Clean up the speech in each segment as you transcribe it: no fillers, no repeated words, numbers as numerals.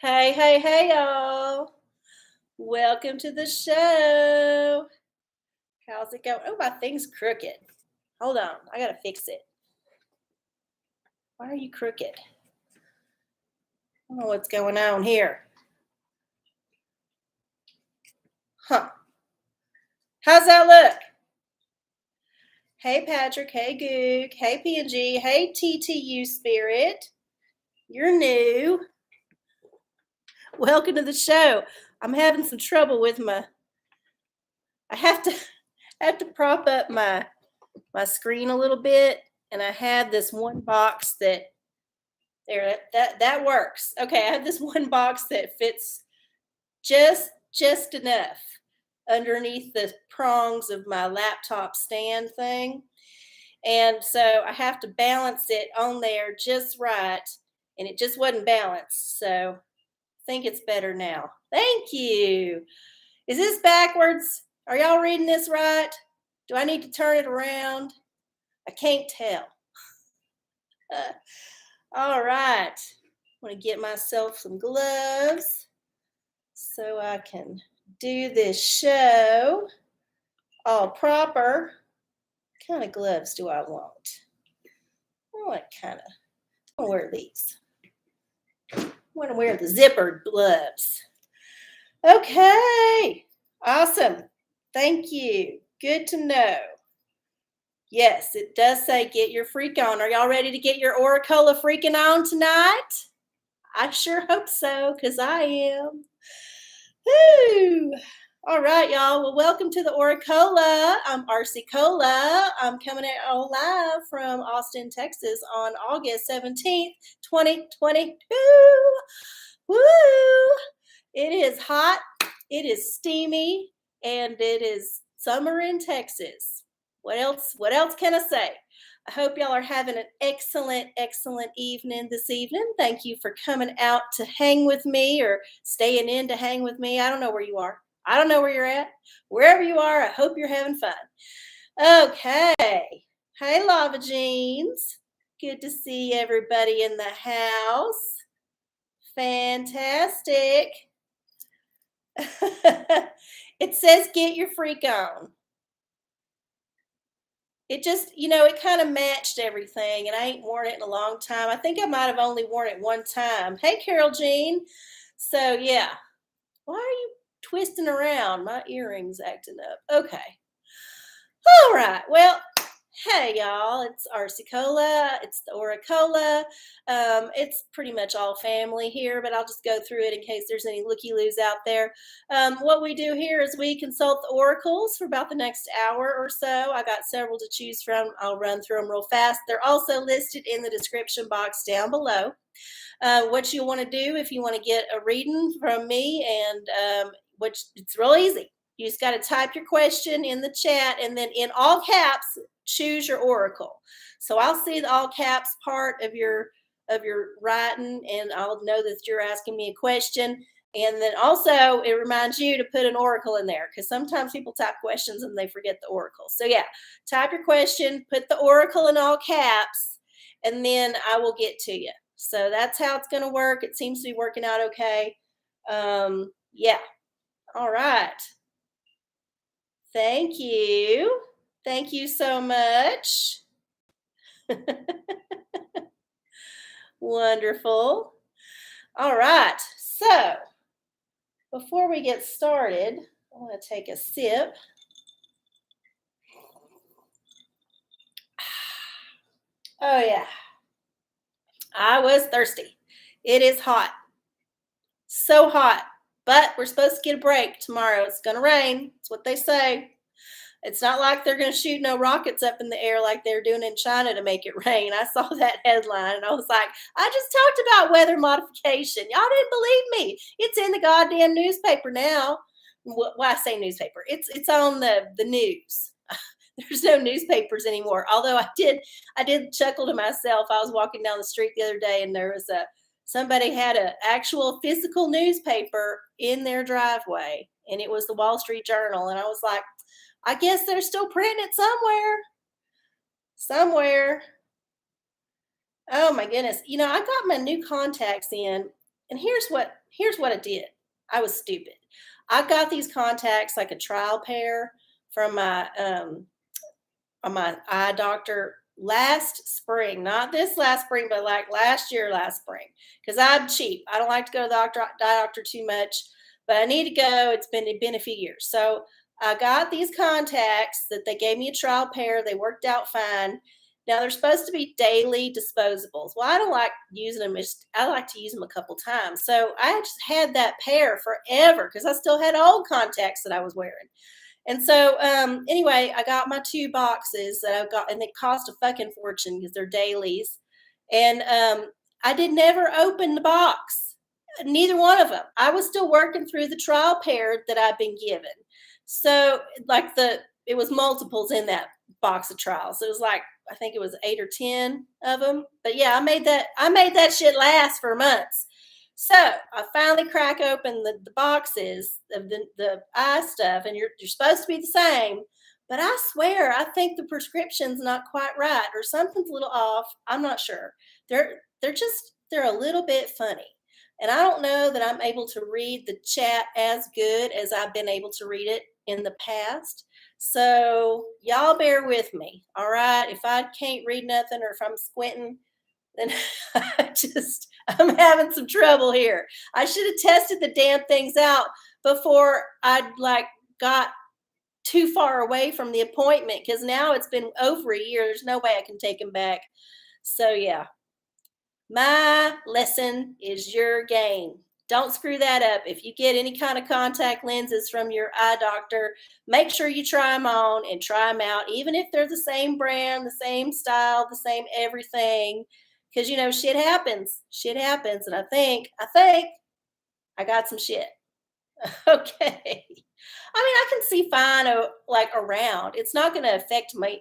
Hey, y'all. Welcome to the show. How's it going? Oh, my thing's crooked. Hold on. I got to fix it. Why are you crooked? I don't know what's going on here. Huh. How's that look? Hey, Patrick. Hey, Goog. Hey, P&G. Hey, TTU Spirit. You're new. Welcome to the show. I'm having some trouble with I have to prop up my screen a little bit, and I have this one box that works. Okay, I have this one box that fits just enough underneath the prongs of my laptop stand thing. And so I have to balance it on there just right, and it just wasn't balanced. So I think it's better now. Thank you. Is this backwards? Are y'all reading this right? Do I need to turn it around? I can't tell. All right. I want to get myself some gloves so I can do this show all proper. What kind of gloves do I want? I want to wear these. I want to wear the zippered gloves. Okay. Awesome. Thank you. Good to know. Yes, it does say get your freak on. Are y'all ready to get your OraCola freaking on tonight? I sure hope so, because I am. Woo! All right, y'all. Well, welcome to the OraCola. I'm arcieoracola. I'm coming at y'all live from Austin, Texas on August 17th, 2022. Woo! It is hot, it is steamy, and it is summer in Texas. What else can I say? I hope y'all are having an excellent evening this evening. Thank you for coming out to hang with me or staying in to hang with me. I don't know where you are. I don't know where you're at. Wherever you are, I hope you're having fun. Okay. Hey, Lava Jeans. Good to see everybody in the house. Fantastic. It says get your freak on. It just, it kind of matched everything, and I ain't worn it in a long time. I think I might have only worn it one time. Hey, Carol Jean. So, yeah. Why are you twisting around? My earring's acting up. Okay. All right. Well, hey, y'all. It's arcieoracola. It's the OraCola. It's pretty much all family here, but I'll just go through it in case there's any looky-loos out there. What we do here is we consult the oracles for about the next hour or so. I got several to choose from. I'll run through them real fast. They're also listed in the description box down below. What you want to do if you want to get a reading from me, and which it's real easy. You just got to type your question in the chat, and then in all caps, choose your oracle. So I'll see the all caps part of your writing, and I'll know that you're asking me a question. And then also it reminds you to put an oracle in there, because sometimes people type questions and they forget the oracle. So yeah, type your question, put the oracle in all caps, and then I will get to you. So that's how it's going to work. It seems to be working out okay. Yeah. All right. Thank you. Thank you so much. Wonderful. All right. So before we get started, I want to take a sip. Oh, yeah. I was thirsty. It is hot. So hot. But we're supposed to get a break tomorrow. It's going to rain. That's what they say. It's not like they're going to shoot no rockets up in the air like they're doing in China to make it rain. I saw that headline and I was like, I just talked about weather modification. Y'all didn't believe me. It's in the goddamn newspaper now. Well, I say newspaper. It's on the news. There's no newspapers anymore. Although I did chuckle to myself. I was walking down the street the other day, and there was somebody had an actual physical newspaper in their driveway, and it was the Wall Street Journal. And I was like, I guess they're still printing it somewhere. Oh my goodness. I got my new contacts in, And here's what I did. I was stupid. I got these contacts like a trial pair from my eye doctor last spring, not this last spring, but like last year, last spring. Because I'm cheap. I don't like to go to the eye doctor too much, but I need to go. It's been a few years. So I got these contacts that they gave me a trial pair. They worked out fine. Now they're supposed to be daily disposables. Well, I don't like using them. I like to use them a couple times. So I just had that pair forever because I still had old contacts that I was wearing. And so, anyway, I got my 2 boxes that I've got, and they cost a fucking fortune because they're dailies. And I did never open the box, neither one of them. I was still working through the trial pair that I've been given. So, like it was multiples in that box of trials. It was like I think it was 8 or 10 of them. But yeah, I made that shit last for months. So I finally crack open the boxes of the eye stuff, and you're supposed to be the same. But I swear, I think the prescription's not quite right, or something's a little off. I'm not sure. They're a little bit funny, and I don't know that I'm able to read the chat as good as I've been able to read it in the past. So y'all bear with me, all right? If I can't read nothing, or if I'm squinting, then I'm having some trouble here. I should have tested the damn things out before I like got too far away from the appointment, because now it's been over a year. There's no way I can take them back. So yeah, my lesson is your game. Don't screw that up. If you get any kind of contact lenses from your eye doctor, make sure you try them on and try them out, even if they're the same brand, the same style, the same everything. Because shit happens. Shit happens, and I think I got some shit. Okay. I mean, I can see fine, like around. It's not going to affect my.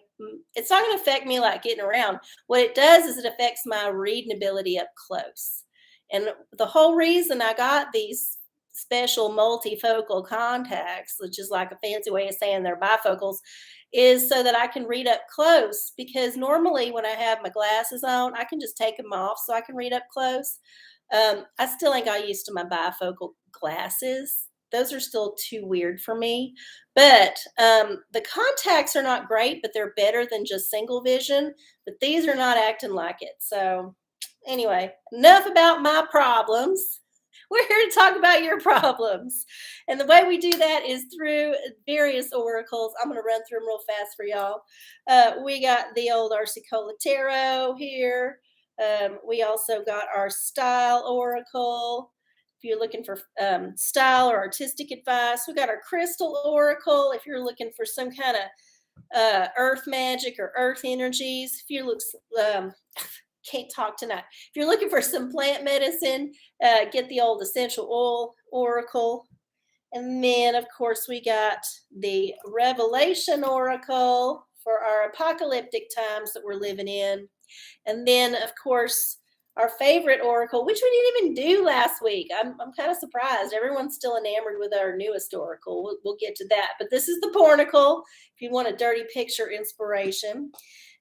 It's not going to affect me like getting around. What it does is it affects my reading ability up close. And the whole reason I got these special multifocal contacts, which is like a fancy way of saying they're bifocals, is so that I can read up close. Because normally when I have my glasses on, I can just take them off so I can read up close. I still ain't got used to my bifocal glasses. Those are still too weird for me. But the contacts are not great, but they're better than just single vision. But these are not acting like it. So anyway, enough about my problems. We're here to talk about your problems. And the way we do that is through various oracles. I'm going to run through them real fast for y'all. We got the old arcieoracola tarot here. We also got our style oracle. If you're looking for style or artistic advice, we got our crystal oracle. If you're looking for some kind of earth magic or earth energies, if you look, can't talk tonight. If you're looking for some plant medicine, get the old essential oil oracle. And then, of course, we got the Revelation oracle for our apocalyptic times that we're living in. And then, of course, our favorite oracle, which we didn't even do last week. I'm kind of surprised. Everyone's still enamored with our newest oracle. We'll get to that. But this is the Pornicle, if you want a dirty picture inspiration.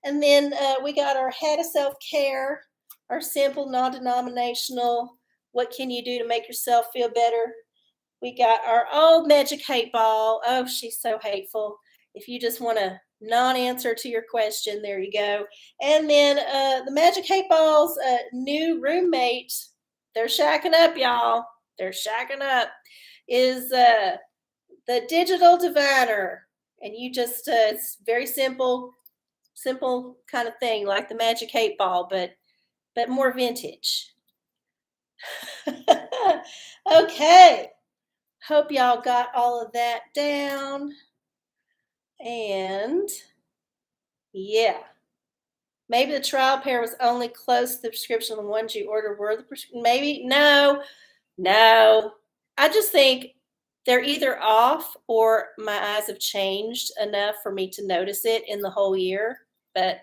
And then we got our Head of Self-Care, our simple, non-denominational, what can you do to make yourself feel better? We got our old Magic Hate Ball. Oh, she's so hateful. If you just want a non-answer to your question, there you go. And then the Magic Hate Ball's new roommate, they're shacking up, y'all. They're shacking up, is the Digital Diviner. And you just, it's very simple kind of thing, like the Magic Hate Ball, but more vintage. Okay. Hope y'all got all of that down. And yeah, maybe the trial pair was only close to the prescription. The ones you ordered were the prescription. Maybe no. I just think they're either off or my eyes have changed enough for me to notice it in the whole year. But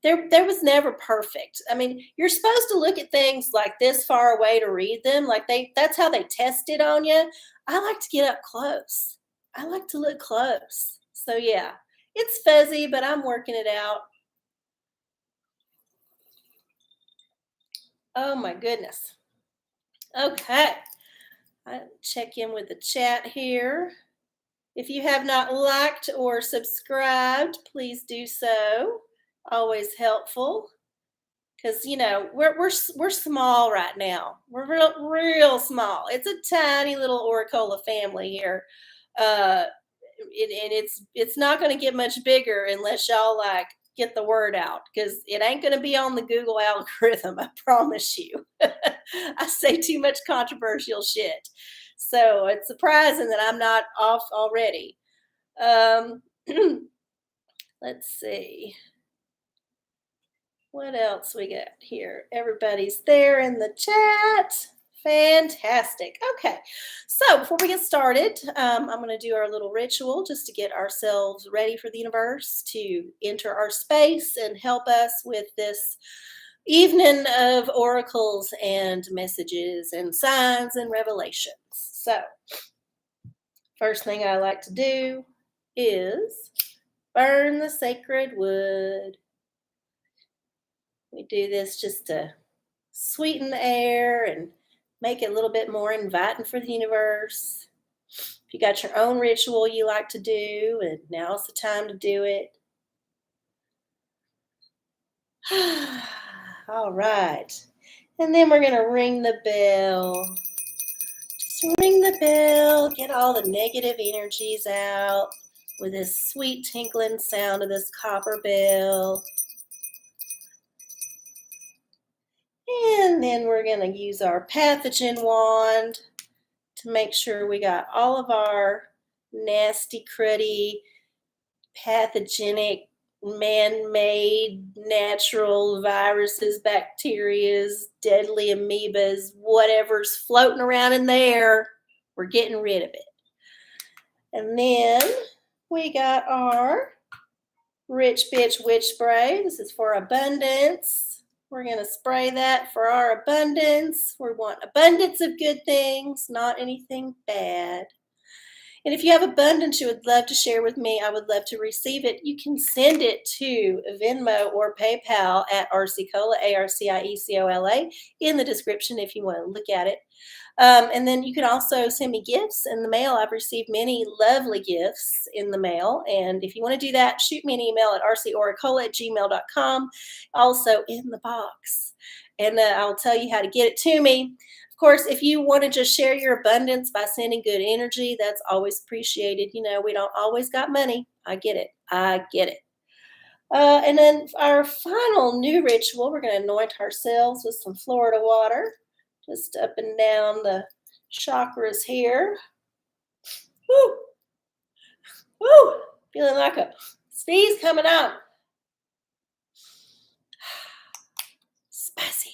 there was never perfect. I mean, you're supposed to look at things like this far away to read them. Like that's how they test it on you. I like to get up close. I like to look close. So yeah, it's fuzzy, but I'm working it out. Oh my goodness. Okay. I'll check in with the chat here. If you have not liked or subscribed, please do so. Always helpful because we're small right now. We're real small. It's a tiny little OraCola family here, and it's not going to get much bigger unless y'all like get the word out because it ain't going to be on the Google algorithm. I promise you. I say too much controversial shit, so it's surprising that I'm not off already. Um, let's see. What else we got here? Everybody's there in the chat. Fantastic. Okay, so before we get started, I'm going to do our little ritual just to get ourselves ready for the universe to enter our space and help us with this evening of oracles and messages and signs and revelations. So, first thing I like to do is burn the sacred wood. We do this just to sweeten the air and make it a little bit more inviting for the universe. If you got your own ritual you like to do, and now's the time to do it. All right. And then we're going to ring the bell. Just ring the bell, get all the negative energies out with this sweet tinkling sound of this copper bell. And then we're going to use our pathogen wand to make sure we got all of our nasty, cruddy, pathogenic, man-made, natural viruses, bacterias, deadly amoebas, whatever's floating around in there, we're getting rid of it. And then we got our Rich Bitch Witch Spray. This is for abundance. We're going to spray that for our abundance. We want abundance of good things, not anything bad. And if you have abundance you would love to share with me, I would love to receive it. You can send it to Venmo or PayPal at arcieocola, ARCIECOLA, in the description if you want to look at it. And then you can also send me gifts in the mail. I've received many lovely gifts in the mail. And if you want to do that, shoot me an email at arcieoracola@gmail.com, also in the box. And I'll tell you how to get it to me. Of course, if you want to just share your abundance by sending good energy, that's always appreciated. We don't always got money. I get it. I get it. And then our final new ritual, we're going to anoint ourselves with some Florida water. Just up and down the chakras here. Woo! Woo! Feeling like a sneeze coming on. Spicy.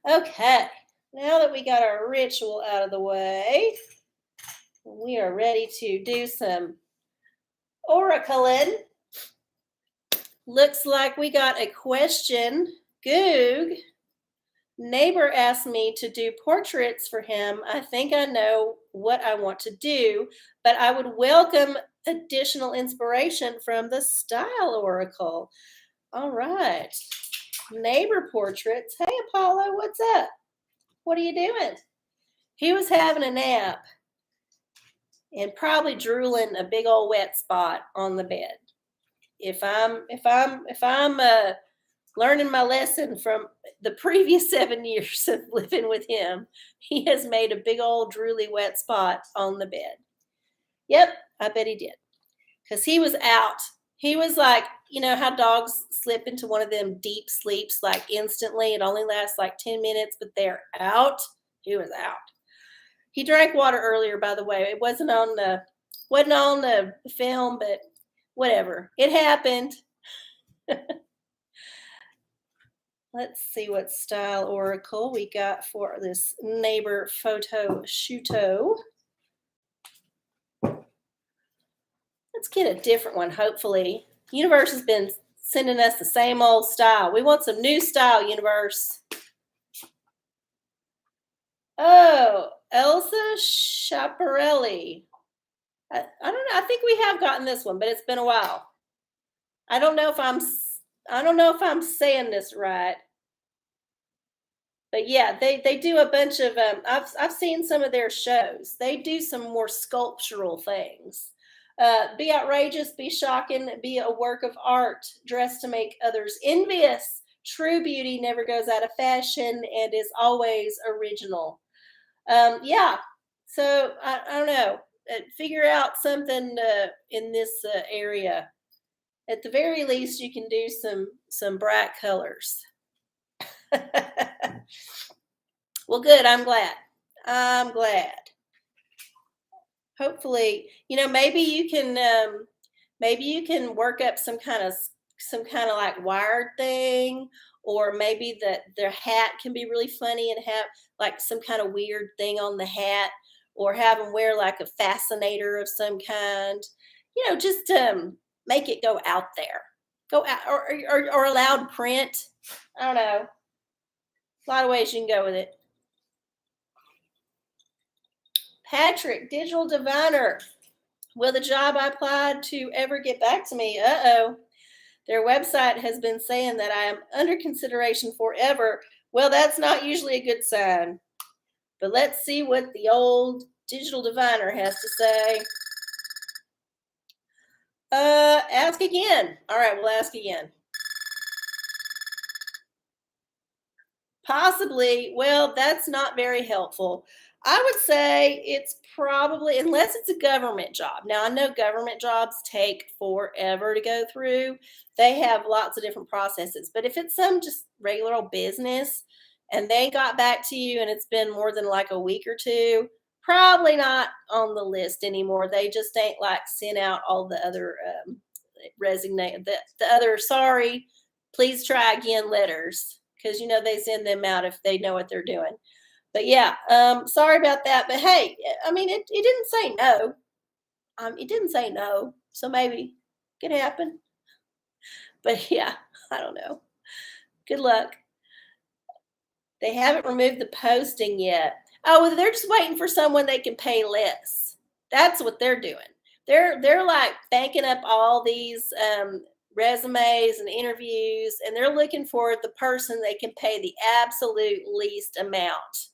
Okay, now that we got our ritual out of the way, we are ready to do some oracling. Looks like we got a question. Goog. Neighbor asked me to do portraits for him. I think I know what I want to do, but I would welcome additional inspiration from the Style Oracle. All right. Neighbor portraits. Hey, Apollo, what's up? What are you doing? He was having a nap and probably drooling a big old wet spot on the bed. If I'm learning my lesson from the previous 7 years of living with him, he has made a big old drooly wet spot on the bed. Yep, I bet he did. Because he was out. He was like, how dogs slip into one of them deep sleeps like instantly. It only lasts like 10 minutes, but they're out. He was out. He drank water earlier, by the way. It wasn't on the film, but whatever. It happened. Let's see what style oracle we got for this neighbor photo shooto. Let's get a different one, hopefully. Universe has been sending us the same old style. We want some new style, universe. Oh, Elsa Schiaparelli. I don't know. I think we have gotten this one, but it's been a while. I don't know if I'm saying this right. But yeah, they do a bunch of I've seen some of their shows. They do some more sculptural things. Be outrageous, be shocking, be a work of art, dressed to make others envious. True beauty never goes out of fashion and is always original. Yeah. So I don't know. Figure out something in this area. At the very least, you can do some bright colors. Well, good. I'm glad. I'm glad. Hopefully, maybe you can work up some kind of like wired thing, or maybe that their hat can be really funny and have like some kind of weird thing on the hat, or have them wear like a fascinator of some kind. Just make it go out there, go out, or a loud print. I don't know. A lot of ways you can go with it. Patrick, digital diviner. Will the job I applied to ever get back to me? Uh-oh. Their website has been saying that I am under consideration forever. Well, that's not usually a good sign. But let's see what the old digital diviner has to say. Ask again. All right, we'll ask again. Possibly. Well, that's not very helpful. I would say it's probably, unless it's a government job. Now, I know government jobs take forever to go through. They have lots of different processes. But if it's some just regular old business and they got back to you and it's been more than like a week or two, probably not on the list anymore. They just ain't like sent out all the other resignate the other sorry, please try again letters, because they send them out if they know what they're doing. But yeah, sorry about that. But hey, I mean, it didn't say no. It didn't say no, so maybe it could happen. But yeah, I don't know. Good luck. They haven't removed the posting yet. Oh, well, they're just waiting for someone they can pay less. That's what they're doing. They're like banking up all these resumes and interviews, and they're looking for the person they can pay the absolute least amount.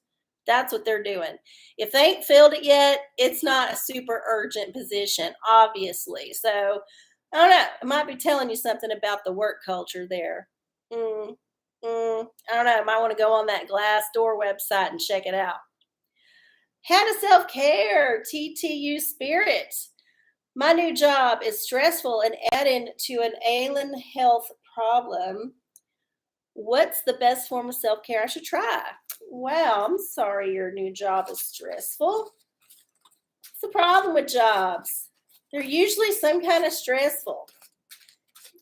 That's what they're doing. If they ain't filled it yet, it's not a super urgent position, obviously. So I don't know. It might be telling you something about the work culture there. Mm, I don't know. I might want to go on that Glassdoor website and check it out. How to self care, TTU spirit. My new job is stressful and adding to an ailing health problem. What's the best form of self care I should try? Wow, I'm sorry your new job is stressful. What's the problem with jobs? They're usually some kind of stressful.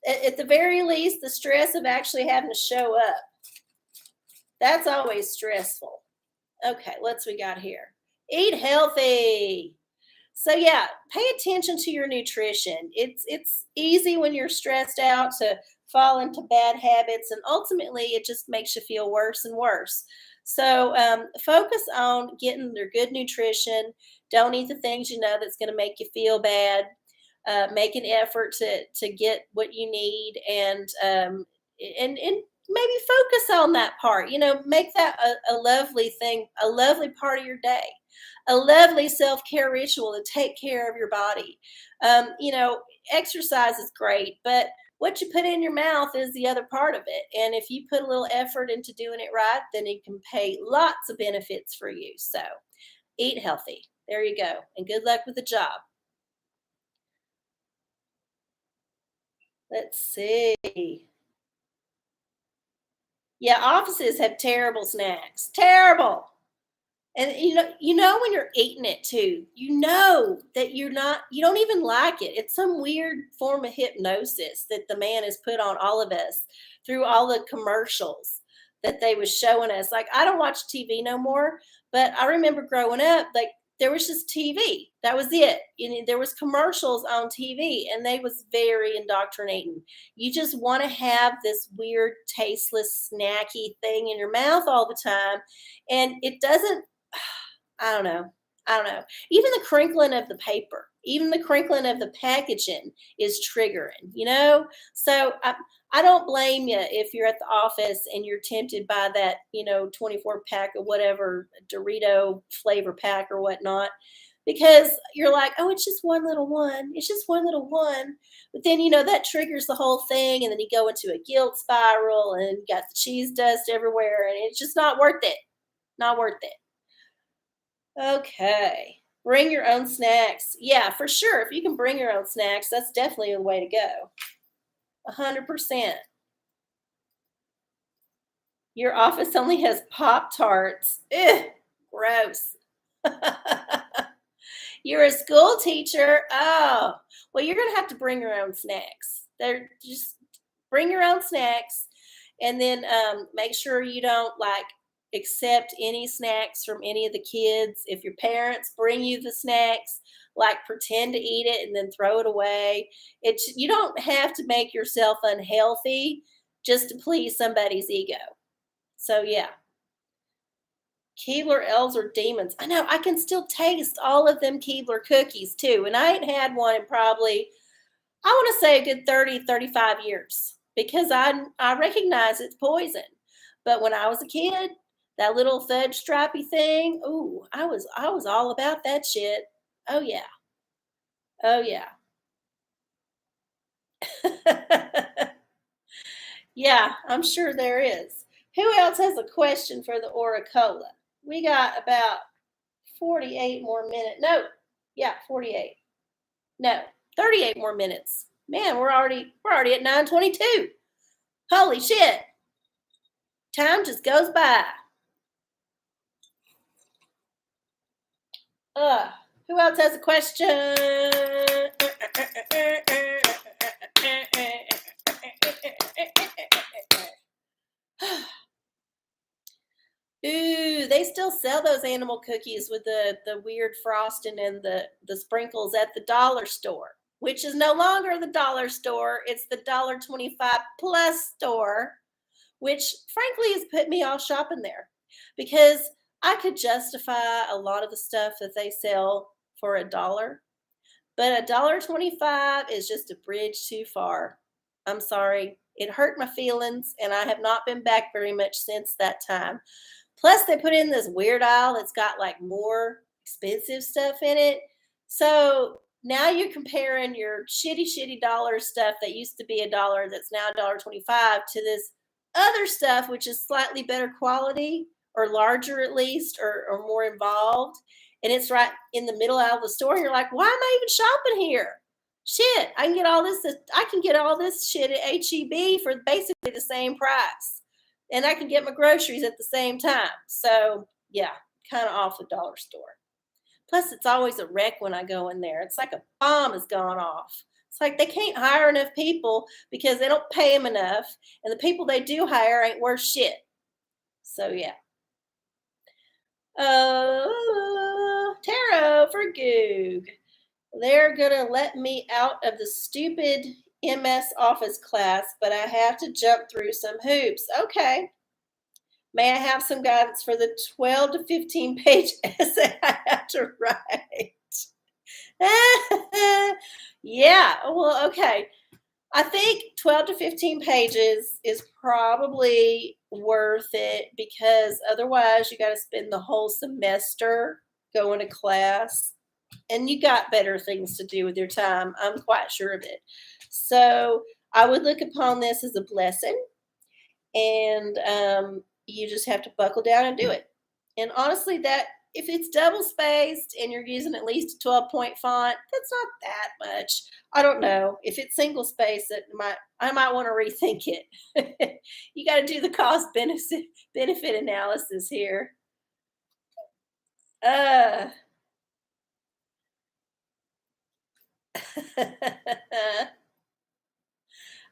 At the very least, the stress of actually having to show up. That's always stressful. Okay, what's we got here? Eat healthy. So yeah, pay attention to your nutrition. It's easy when you're stressed out to fall into bad habits, and ultimately it just makes you feel worse and worse. So focus on getting their good nutrition. Don't eat the things that's going to make you feel bad. Make an effort to get what you need, and maybe focus on that part. Make that a lovely thing, a lovely part of your day, a lovely self-care ritual to take care of your body. Exercise is great, but what you put in your mouth is the other part of it. And if you put a little effort into doing it right, then it can pay lots of benefits for you. So eat healthy. There you go. And good luck with the job. Let's see. Yeah, offices have terrible snacks. Terrible. And you know when you're eating it too, you know that you don't even like it. It's some weird form of hypnosis that the man has put on all of us through all the commercials that they was showing us. Like, I don't watch TV no more, but I remember growing up, like, there was just TV. That was it. There was commercials on TV, and they was very indoctrinating. You just want to have this weird tasteless snacky thing in your mouth all the time, and it doesn't, I don't know. I don't know. Even the crinkling of the paper, even the crinkling of the packaging is triggering, you know? So I don't blame you if you're at the office and you're tempted by that, 24 pack of whatever Dorito flavor pack or whatnot, because you're like, oh, it's just one little one. It's just one little one. But then, that triggers the whole thing. And then you go into a guilt spiral and you got the cheese dust everywhere. And it's just not worth it. Not worth it. Okay. Bring your own snacks. Yeah, for sure. If you can bring your own snacks, that's definitely the way to go. 100%. Your office only has Pop Tarts. Ugh, gross. You're a school teacher. Oh, well, you're going to have to bring your own snacks. They're just bring your own snacks and then make sure you don't like accept any snacks from any of the kids. If your parents bring you the snacks, like pretend to eat it and then throw it away. You don't have to make yourself unhealthy just to please somebody's ego. So yeah, Keebler elves are demons. I know I can still taste all of them Keebler cookies too. And I ain't had one in probably, I want to say a good 30, 35 years because I recognize it's poison. But when I was a kid, that little fudge stripey thing, ooh, I was all about that shit. Oh yeah. Oh yeah. Yeah, I'm sure there is. Who else has a question for the OraCola? We got about 48 more minutes. No, yeah, 48. No, 38 more minutes. Man, we're already at 9:22. Holy shit. Time just goes by. Uh, who else has a question? Ooh, they still sell those animal cookies with the weird frosting and the sprinkles at the dollar store, which is no longer the dollar store. It's the $1.25 plus store, which frankly has put me off shopping there because I could justify a lot of the stuff that they sell for a dollar, but $1.25 is just a bridge too far. I'm sorry. It hurt my feelings, and I have not been back very much since that time. Plus, they put in this weird aisle that's got like more expensive stuff in it. So now you're comparing your shitty, shitty dollar stuff that used to be a dollar that's now $1.25 to this other stuff, which is slightly better quality or larger at least or more involved. And it's right in the middle aisle of the store. And you're like, why am I even shopping here? Shit, I can get all this. I can get all this shit at HEB for basically the same price and I can get my groceries at the same time. So yeah, kind of off the dollar store. Plus, it's always a wreck when I go in there. It's like a bomb has gone off. It's like they can't hire enough people because they don't pay them enough, and the people they do hire ain't worth shit. So yeah. Tarot for Goog. They're gonna let me out of the stupid MS Office class, but I have to jump through some hoops. Okay. May I have some guidance for the 12 to 15 page essay I have to write? Yeah, well, okay. I think 12 to 15 pages is probably worth it because otherwise you got to spend the whole semester going to class and you got better things to do with your time. I'm quite sure of it. So I would look upon this as a blessing and you just have to buckle down and do it. And honestly, that if it's double spaced and you're using at least a 12-point font, that's not that much. I don't know if it's single spaced. I might want to rethink it. You got to do the cost benefit analysis here. Uh.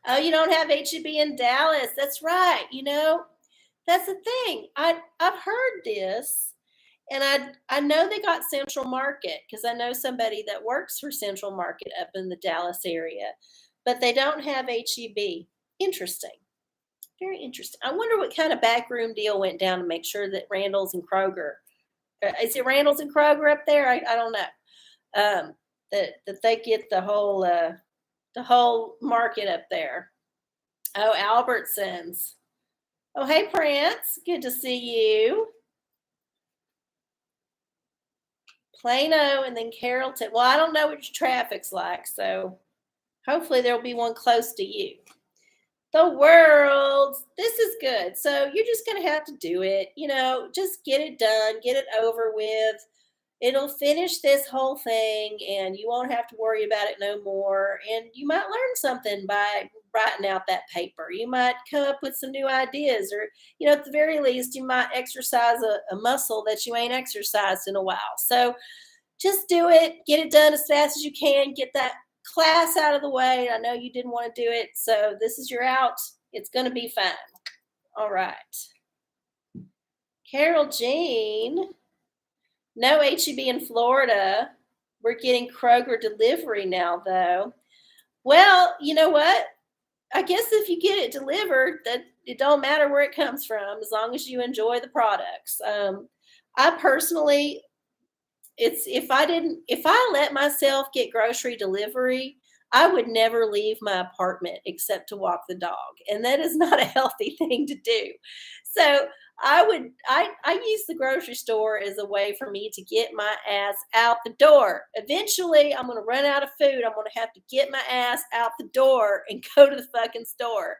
Oh, you don't have HEB in Dallas. That's right. That's the thing. I've heard this, and I know they got Central Market because I know somebody that works for Central Market up in the Dallas area, but they don't have HEB. Interesting. Very interesting. I wonder what kind of backroom deal went down to make sure that Randall's and Kroger Is it Randall's and Kroger up there? I don't know. That they get the whole market up there. Oh, Albertsons. Oh, hey, Prince. Good to see you. Plano and then Carrollton. Well, I don't know what your traffic's like, so hopefully there'll be one close to you. The world. This is good. So you're just going to have to do it. Just get it done, get it over with. It'll finish this whole thing and you won't have to worry about it no more. And you might learn something by writing out that paper. You might come up with some new ideas, or, at the very least, you might exercise a muscle that you ain't exercised in a while. So just do it, get it done as fast as you can, get that class out of the way. I know you didn't want to do it, so this is your out. It's going to be fine. All right. Carol Jean. No HEB in Florida. We're getting Kroger delivery now, though. Well, you know what? I guess if you get it delivered, that it don't matter where it comes from, as long as you enjoy the products. I personally, if I let myself get grocery delivery, I would never leave my apartment except to walk the dog, and that is not a healthy thing to do. So I use the grocery store as a way for me to get my ass out the door. Eventually, I'm going to run out of food. I'm going to have to get my ass out the door and go to the fucking store.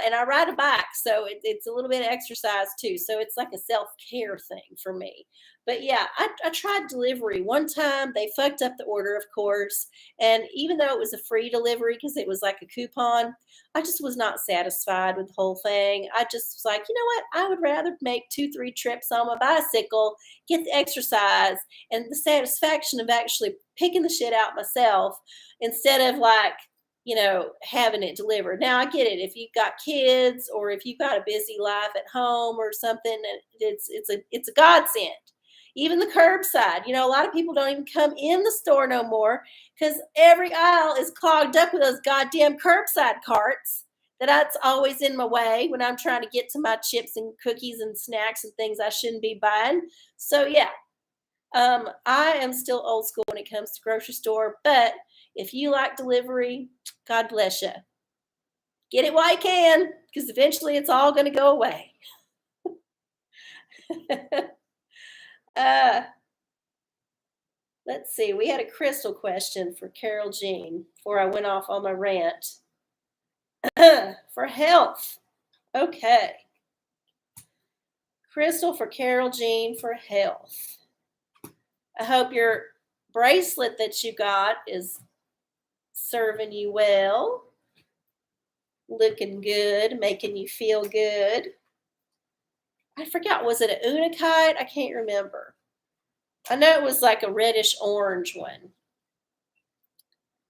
And I ride a bike, so it's a little bit of exercise too. So it's like a self-care thing for me. But yeah, I tried delivery one time. They fucked up the order, of course. And even though it was a free delivery because it was like a coupon, I just was not satisfied with the whole thing. I just was like, you know what? I would rather make 2-3 trips on my bicycle, get the exercise and the satisfaction of actually picking the shit out myself instead of having it delivered. Now I get it. If you've got kids or if you've got a busy life at home or something, it's a godsend. Even the curbside, a lot of people don't even come in the store no more because every aisle is clogged up with those goddamn curbside carts that's always in my way when I'm trying to get to my chips and cookies and snacks and things I shouldn't be buying. So yeah, I am still old school when it comes to grocery store, but if you like delivery, God bless you. Get it while you can, because eventually it's all going to go away. Let's see. We had a Crystal question for Carol Jean before I went off on my rant. For health. Okay. Crystal for Carol Jean for health. I hope your bracelet that you got is serving you well, looking good, making you feel good. I forgot, was it an unakite? I can't remember. I know it was like a reddish orange one.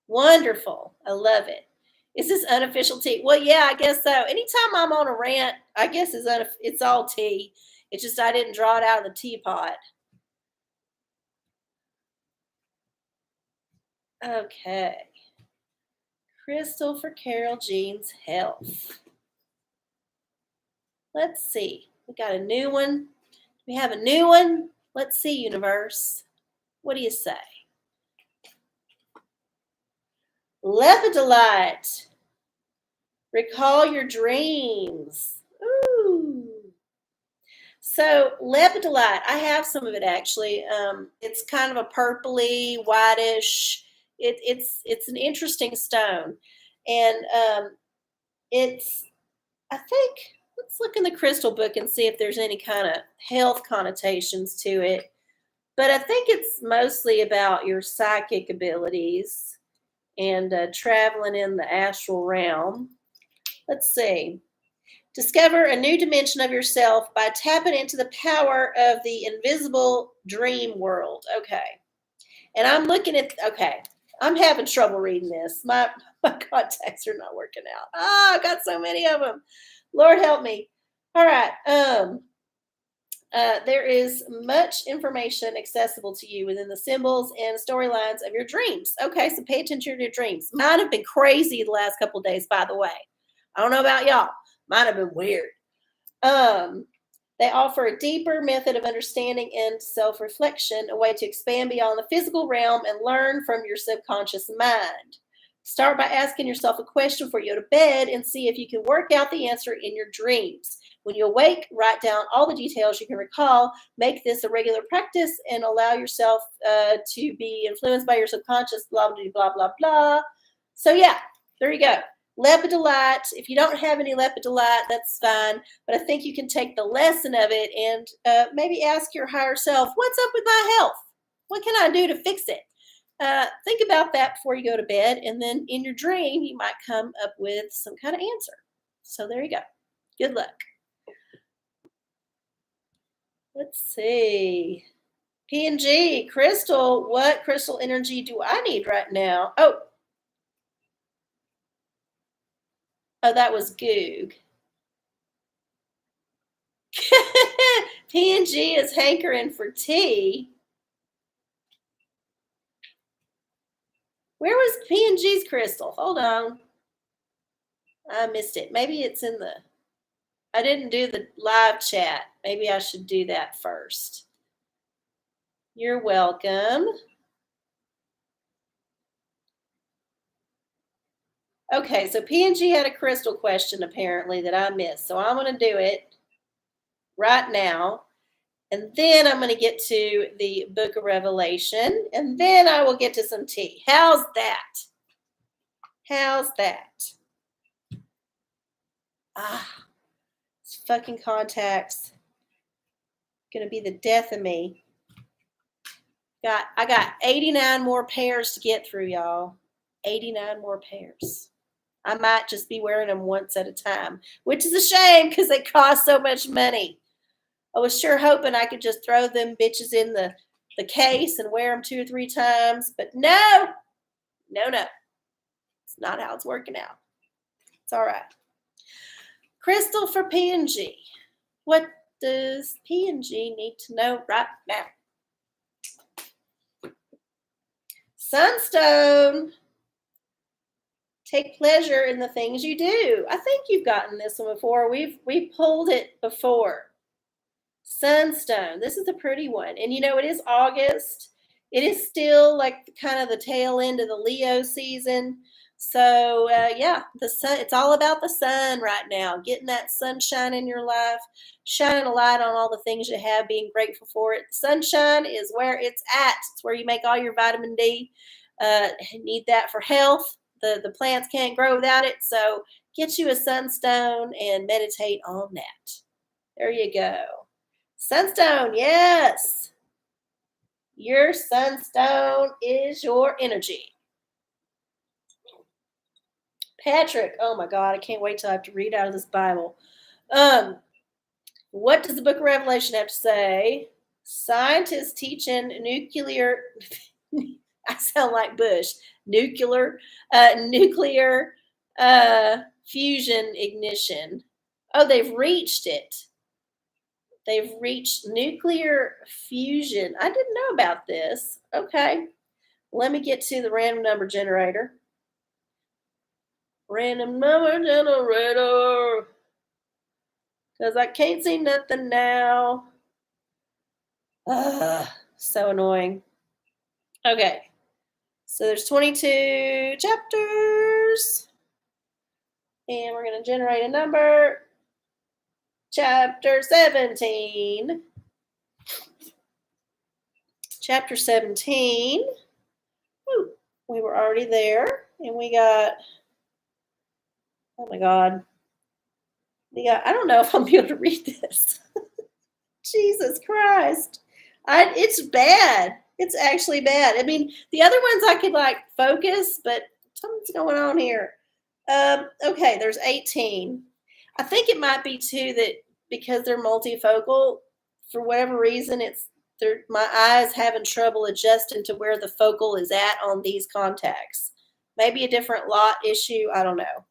Wonderful. I love it. Is this unofficial tea? Well, yeah, I guess so. Anytime I'm on a rant, I guess it's all tea. It's just I didn't draw it out of the teapot. Okay. Crystal for Carol Jean's health. Let's see. We got a new one. We have a new one. Let's see, universe. What do you say? Lepidolite. Recall your dreams. Ooh. So lepidolite, I have some of it actually. It's kind of a purpley, whitish. It's an interesting stone, and I think, let's look in the crystal book and see if there's any kind of health connotations to it. But I think it's mostly about your psychic abilities and traveling in the astral realm. Let's see. Discover a new dimension of yourself by tapping into the power of the invisible dream world. Okay. And I'm looking at, okay, I'm having trouble reading this. My contacts are not working out. I got so many of them. Lord help me. All right. There is much information accessible to you within the symbols and storylines of your dreams. Okay, so pay attention to your dreams. Mine have been crazy the last couple of days, by the way. I don't know about y'all. Mine have been weird. They offer a deeper method of understanding and self reflection, a way to expand beyond the physical realm and learn from your subconscious mind. Start by asking yourself a question before you go to bed and see if you can work out the answer in your dreams. When you awake, write down all the details you can recall. Make this a regular practice and allow yourself to be influenced by your subconscious, blah, blah, blah, blah, blah. So, yeah, there you go. Lepidolite. If you don't have any lepidolite, that's fine. But I think you can take the lesson of it and maybe ask your higher self, what's up with my health? What can I do to fix it? Think about that before you go to bed. And then in your dream, you might come up with some kind of answer. So there you go. Good luck. Let's see. P&G, Crystal, what crystal energy do I need right now? Oh, that was Goog. P&G is hankering for tea. Where was P&G's crystal? Hold on. I missed it. Maybe it's in the... I didn't do the live chat. Maybe I should do that first. You're welcome. Okay, so P&G had a crystal question apparently that I missed. So I'm going to do it right now. And then I'm going to get to the Book of Revelation. And then I will get to some tea. How's that? How's that? It's fucking contacts. Going to be the death of me. I got 89 more pairs to get through, y'all. 89 more pairs. I might just be wearing them once at a time, which is a shame because they cost so much money. I was sure hoping I could just throw them bitches in the case and wear them 2 or 3 times, but no. It's not how it's working out. It's all right. Crystal for P&G. What does P&G need to know right now? Sunstone. Take pleasure in the things you do. I think you've gotten this one before. We've pulled it before. Sunstone. This is a pretty one. And you know, it is August. It is still like kind of the tail end of the Leo season. So yeah, the sun, it's all about the sun right now. Getting that sunshine in your life, shining a light on all the things you have, being grateful for it. Sunshine is where it's at. It's where you make all your vitamin D. Need that for health. The plants can't grow without it. So get you a sunstone and meditate on that. There you go. Sunstone, yes. Your sunstone is your energy. Patrick, oh my God, I can't wait till I have to read out of this Bible. What does the Book of Revelation have to say? Scientists teaching nuclear, I sound like Bush, nuclear fusion ignition. Oh, they've reached it. They've reached nuclear fusion. I didn't know about this. Okay. Let me get to the random number generator. Random number generator. Because I can't see nothing now. So annoying. Okay. So there's 22 chapters. And we're going to generate a number. Chapter 17. Chapter 17. Ooh, we were already there. And we got, oh my God. I don't know if I'm able to read this. Jesus Christ. It's bad. It's actually bad. I mean, the other ones I could like focus, but something's going on here. Okay, there's 18. I think it might be too that because they're multifocal, for whatever reason, my eyes having trouble adjusting to where the focal is at on these contacts. Maybe a different lot issue. I don't know.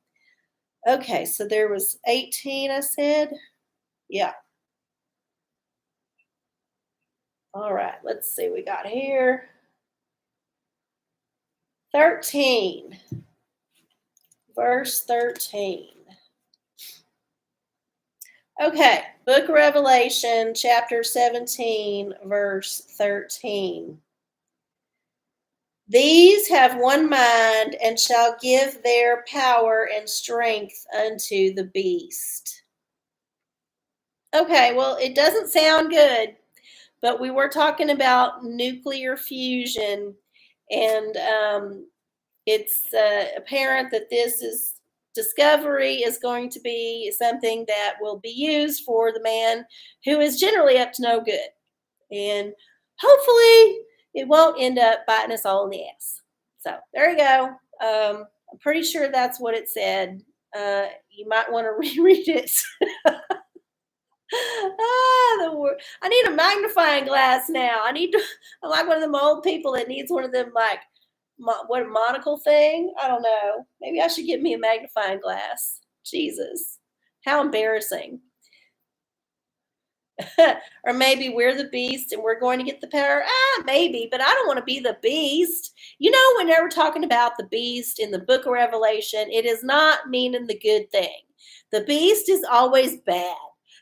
Okay, so there was 18, I said. Yeah. All right, let's see. We got here 13. Verse 13. Okay, Book of Revelation, chapter 17, verse 13. These have one mind and shall give their power and strength unto the beast. Okay, well, it doesn't sound good, but we were talking about nuclear fusion, and it's apparent that discovery is going to be something that will be used for the man who is generally up to no good. And hopefully it won't end up biting us all in the ass. So there you go. I'm pretty sure that's what it said. You might want to reread it. I need a magnifying glass now. I'm like one of them old people that needs one of them, like, what monocle thing? I don't know. Maybe I should get me a magnifying glass. Jesus, how embarrassing. Or maybe we're the beast and we're going to get the power. Maybe, but I don't want to be the beast. You know, whenever we're talking about the beast in the book of Revelation, it is not meaning the good thing. The beast is always bad.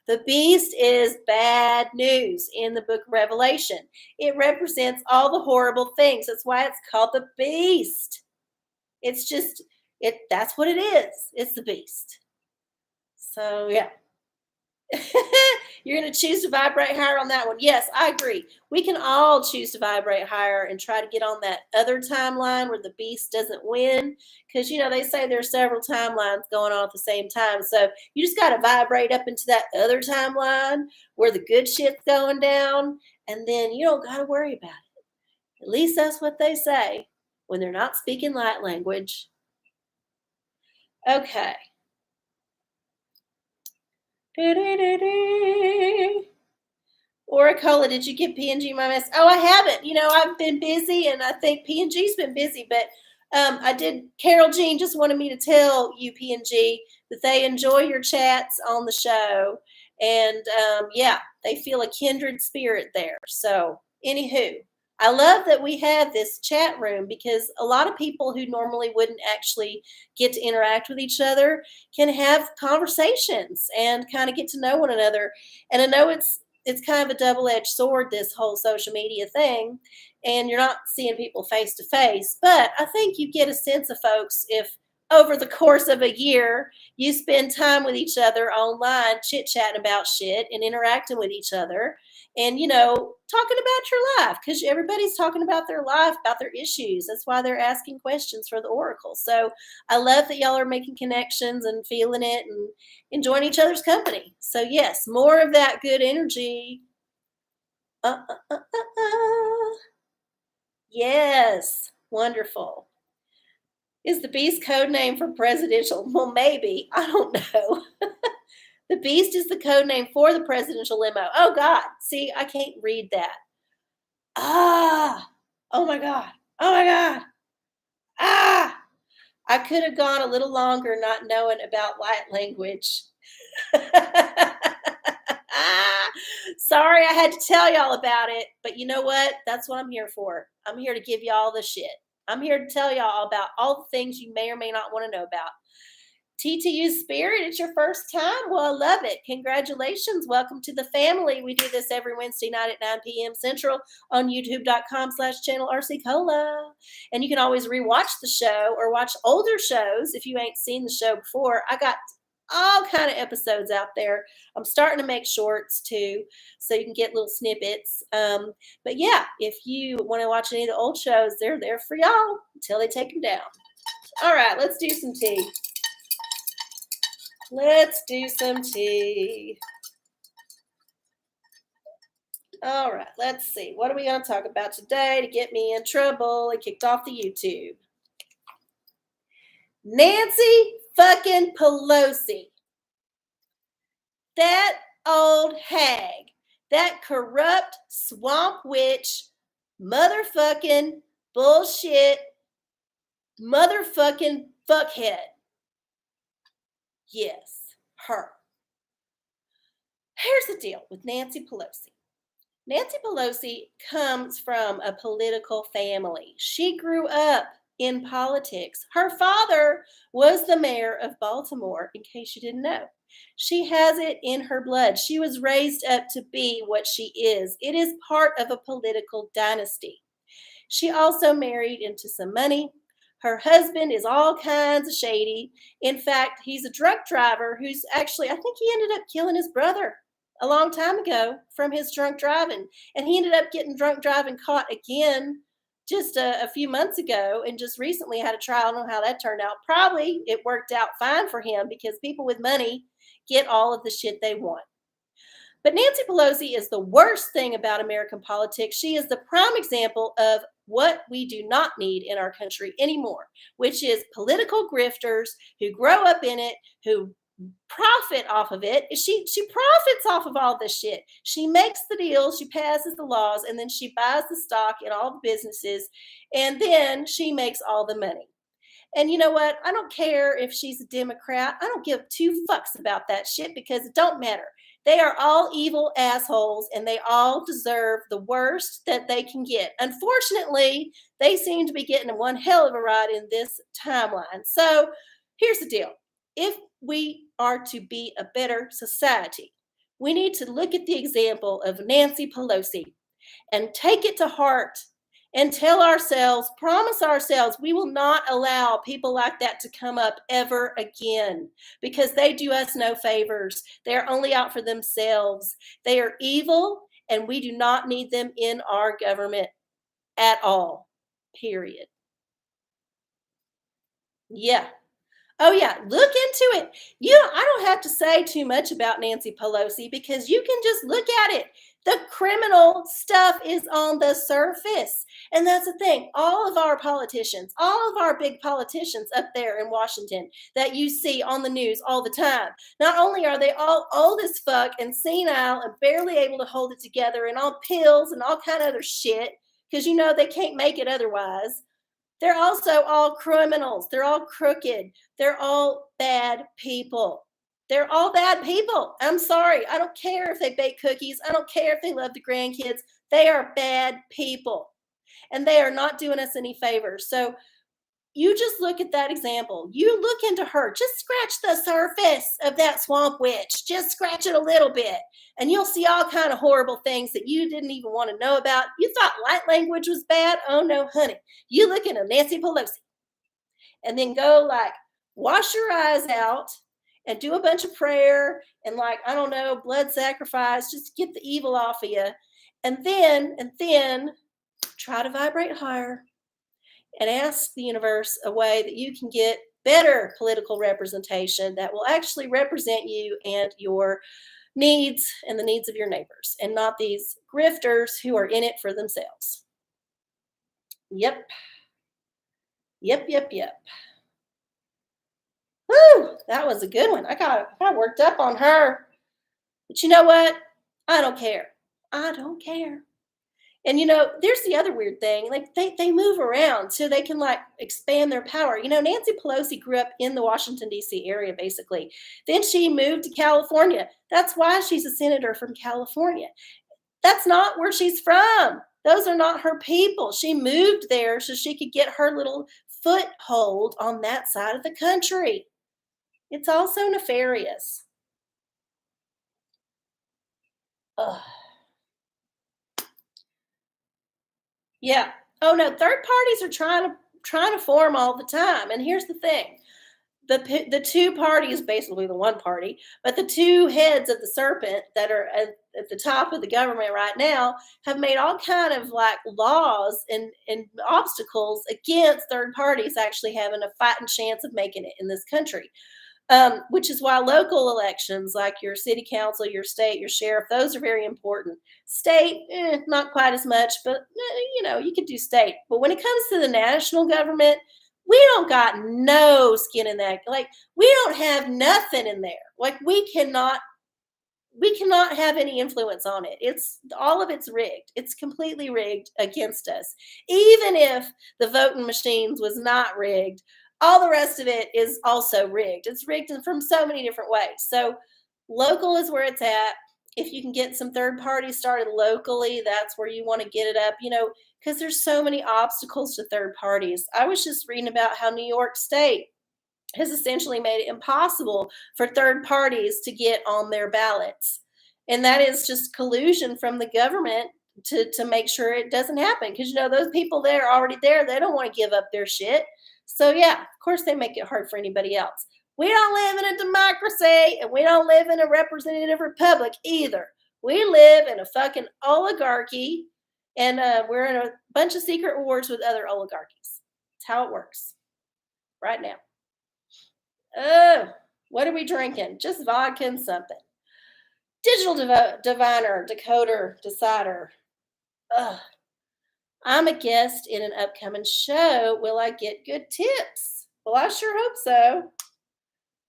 The beast is bad news in the book of Revelation. It represents all the horrible things. That's why it's called the beast. It's just that's what it is. It's the beast. So yeah. You're going to choose to vibrate higher on that one. Yes, I agree. We can all choose to vibrate higher and try to get on that other timeline where the beast doesn't win. Because, you know, they say there's several timelines going on at the same time. So you just got to vibrate up into that other timeline where the good shit's going down. And then you don't got to worry about it. At least that's what they say when they're not speaking light language. Okay. OraCola, did you get P&G my mess? Oh, I haven't. You know, I've been busy, and I think P&G's been busy. But I did. Carol Jean just wanted me to tell you, P&G, that they enjoy your chats on the show, and yeah, they feel a kindred spirit there. So, anywho, I love that we have this chat room because a lot of people who normally wouldn't actually get to interact with each other can have conversations and kind of get to know one another. And I know it's kind of a double-edged sword, this whole social media thing, and you're not seeing people face to face, but I think you get a sense of folks if over the course of a year you spend time with each other online chit-chatting about shit and interacting with each other, and you know, talking about your life, because everybody's talking about their life, about their issues. That's why they're asking questions for the oracle. So I love that y'all are making connections and feeling it and enjoying each other's company. So yes, more of that good energy. Uh, uh, uh, Yes, wonderful. Is the beast code name for presidential? Well, maybe. I don't know. The beast is the code name for the presidential limo. Oh God. See, I can't read that. Ah. Oh my God. Oh my God. Ah. I could have gone a little longer not knowing about light language. Sorry, I had to tell y'all about it, but you know what? That's what I'm here for. I'm here to give y'all the shit. I'm here to tell y'all about all the things you may or may not want to know about. TTU Spirit, it's your first time? Well, I love it. Congratulations. Welcome to the family. We do this every Wednesday night at 9 p.m. Central on youtube.com/channel arcieoracola. And you can always rewatch the show or watch older shows if you ain't seen the show before. I got all kind of episodes out there. I'm starting to make shorts too, so you can get little snippets. But yeah, if you want to watch any of the old shows, they're there for y'all until they take them down. All right, let's do some tea. Let's do some tea. All right, let's see. What are we going to talk about today to get me in trouble and kicked off the YouTube? Nancy fucking Pelosi. That old hag. That corrupt swamp witch, motherfucking bullshit, motherfucking fuckhead. Yes, her. Here's the deal with Nancy Pelosi. Nancy Pelosi comes from a political family. She grew up in politics. Her father was the mayor of Baltimore, in case you didn't know. She has it in her blood. She was raised up to be what she is. It is part of a political dynasty. She also married into some money. Her husband is all kinds of shady. In fact, he's a drunk driver who's actually, I think he ended up killing his brother a long time ago from his drunk driving. And he ended up getting drunk driving caught again just a few months ago and just recently had a trial. I don't know how that turned out. Probably it worked out fine for him because people with money get all of the shit they want. But Nancy Pelosi is the worst thing about American politics. She is the prime example of what we do not need in our country anymore, which is political grifters who grow up in it, who profit off of it. She profits off of all this shit. She makes the deals, she passes the laws, and then she buys the stock in all the businesses, and then she makes all the money. And you know what? I don't care if she's a Democrat. I don't give two fucks about that shit because it don't matter. They are all evil assholes and they all deserve the worst that they can get. Unfortunately, they seem to be getting one hell of a ride in this timeline. So here's the deal. If we are to be a better society, we need to look at the example of Nancy Pelosi and take it to heart and tell ourselves, promise ourselves, we will not allow people like that to come up ever again because they do us no favors. They're only out for themselves. They are evil, and we do not need them in our government at all, period. Yeah. Oh yeah, look into it. I don't have to say too much about Nancy Pelosi because you can just look at it. The criminal stuff is on the surface. And that's the thing. All of our politicians, all of our big politicians up there in Washington that you see on the news all the time, not only are they all old as fuck and senile and barely able to hold it together and on pills and all kind of other shit, because they can't make it otherwise. They're also all criminals. They're all crooked. They're all bad people. They're all bad people. I'm sorry. I don't care if they bake cookies. I don't care if they love the grandkids. They are bad people. And they are not doing us any favors. So you just look at that example. You look into her. Just scratch the surface of that swamp witch. Just scratch it a little bit. And you'll see all kind of horrible things that you didn't even want to know about. You thought light language was bad? Oh, no, honey. You look into Nancy Pelosi. And then go wash your eyes out and do a bunch of prayer and I don't know, blood sacrifice. Just get the evil off of you. And then try to vibrate higher. And ask the universe a way that you can get better political representation that will actually represent you and your needs and the needs of your neighbors and not these grifters who are in it for themselves. Yep. Whew, that was a good one. I got worked up on her. But you know what? I don't care. I don't care. And there's the other weird thing. They move around so they can expand their power. Nancy Pelosi grew up in the Washington D.C. area basically. Then she moved to California. That's why she's a senator from California. That's not where she's from. Those are not her people. She moved there so she could get her little foothold on that side of the country. It's also nefarious. Ugh. Yeah. Oh no, third parties are trying to form all the time. And here's the thing. The two parties, basically the one party, but the two heads of the serpent that are at the top of the government right now have made all kind of laws and obstacles against third parties actually having a fighting chance of making it in this country. Which is why local elections like your city council, your state, your sheriff, those are very important. State, not quite as much, but you could do state. But when it comes to the national government, we don't got no skin in that. We don't have nothing in there. We cannot have any influence on it. All of it's rigged. It's completely rigged against us. Even if the voting machines was not rigged, all the rest of it is also rigged. It's rigged from so many different ways. So local is where it's at. If you can get some third parties started locally, that's where you want to get it up, because there's so many obstacles to third parties. I was just reading about how New York State has essentially made it impossible for third parties to get on their ballots. And that is just collusion from the government to make sure it doesn't happen. Because, those people there are already there, they don't want to give up their shit. So, yeah, of course, they make it hard for anybody else. We don't live in a democracy and we don't live in a representative republic either. We live in a fucking oligarchy and we're in a bunch of secret wars with other oligarchies. That's how it works right now. Oh, what are we drinking? Just vodka and something. Digital diviner, decoder, decider. Ugh. I'm a guest in an upcoming show. Will I get good tips? Well, I sure hope so.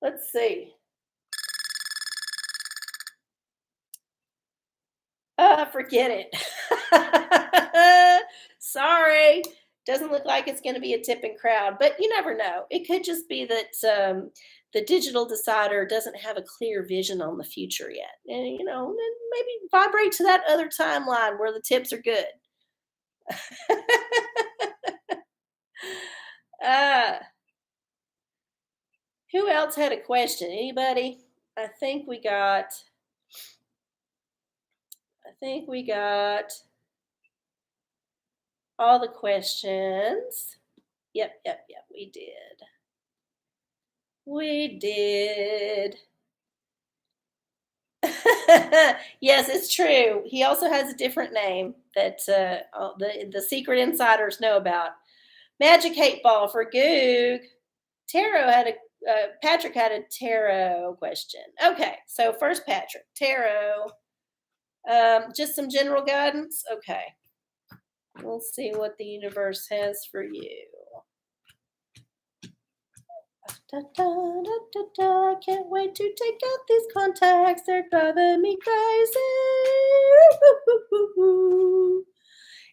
Let's see. Forget it. Sorry. Doesn't look like it's going to be a tipping crowd, but you never know. It could just be that the digital decider doesn't have a clear vision on the future yet. And, maybe vibrate to that other timeline where the tips are good. Who else had a question? Anybody? I think we got all the questions. Yep, we did. We did. Yes, it's true. He also has a different name that the secret insiders know about. Magic 8 Ball for Goog. Patrick had a tarot question. Okay, so first Patrick, tarot. Just some general guidance. Okay, we'll see what the universe has for you. Da, da, da, da, da. I can't wait to take out these contacts. They're driving me crazy.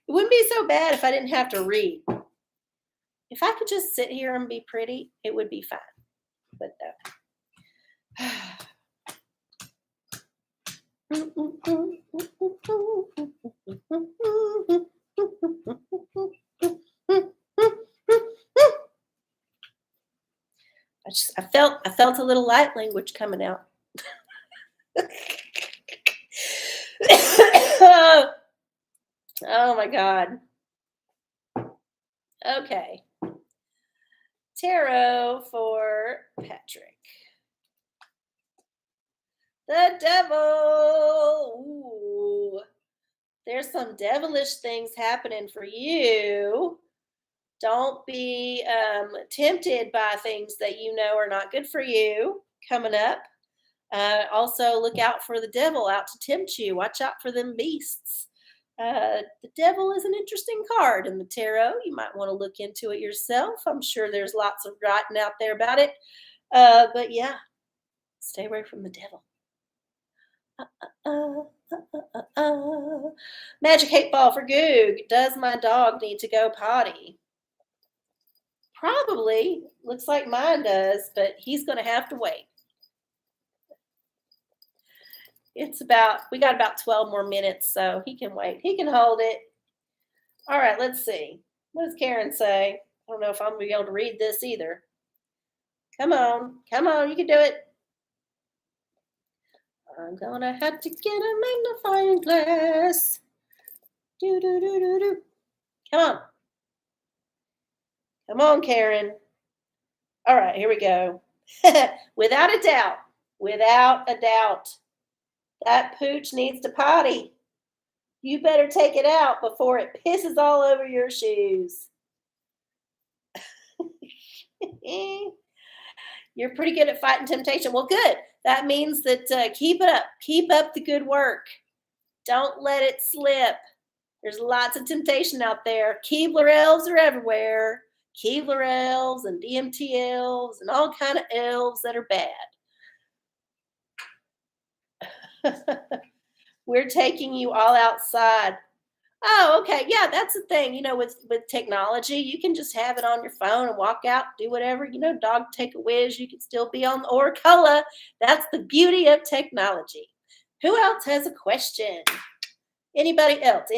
It wouldn't be so bad if I didn't have to read. If I could just sit here and be pretty, it would be fine. But I felt a little light language coming out. Oh my God. Okay. Tarot for Patrick. The devil. Ooh. There's some devilish things happening for you. Don't be tempted by things that you know are not good for you coming up. Also, look out for the devil out to tempt you. Watch out for them beasts. The devil is an interesting card in the tarot. You might want to look into it yourself. I'm sure there's lots of writing out there about it. But yeah, stay away from the devil. Magic 8 Ball for Goog. Does my dog need to go potty? Probably. Looks like mine does, but he's going to have to wait. We got about 12 more minutes, so he can wait. He can hold it. All right, let's see. What does Karen say? I don't know if I'm going to be able to read this either. Come on, you can do it. I'm going to have to get a magnifying glass. Do. Come on, Karen. All right, here we go. Without a doubt, that pooch needs to potty. You better take it out before it pisses all over your shoes. You're pretty good at fighting temptation. Well, good. That means that keep it up. Keep up the good work. Don't let it slip. There's lots of temptation out there. Keebler elves are everywhere. Keebler elves and DMT elves and all kind of elves that are bad. We're taking you all outside. Oh, okay. Yeah, that's the thing. With technology, you can just have it on your phone and walk out, do whatever. Dog take a whiz. You can still be on the OraCola. That's the beauty of technology. Who else has a question? Anybody else?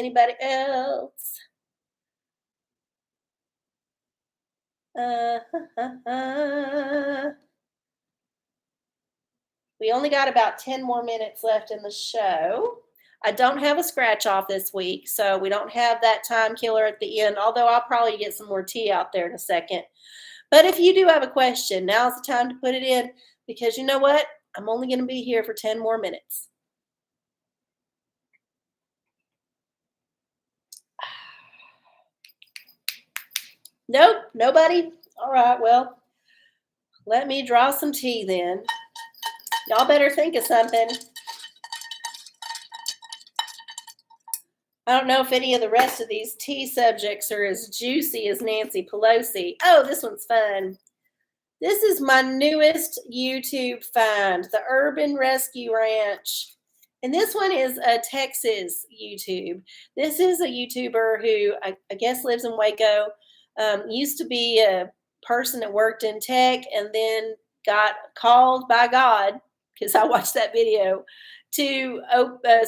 Uh, we only got about 10 more minutes left in the show. I don't have a scratch off this week, so we don't have that time killer at the end, although I'll probably get some more tea out there in a second. But if you do have a question, now's the time to put it in because you know what? I'm only going to be here for 10 more minutes. Nope, nobody? All right, well, let me draw some tea then. Y'all better think of something. I don't know if any of the rest of these tea subjects are as juicy as Nancy Pelosi. Oh, this one's fun. This is my newest YouTube find, the Urban Rescue Ranch. And this one is a Texas YouTube. This is a YouTuber who I guess lives in Waco. Used to be a person that worked in tech and then got called by God, because I watched that video, to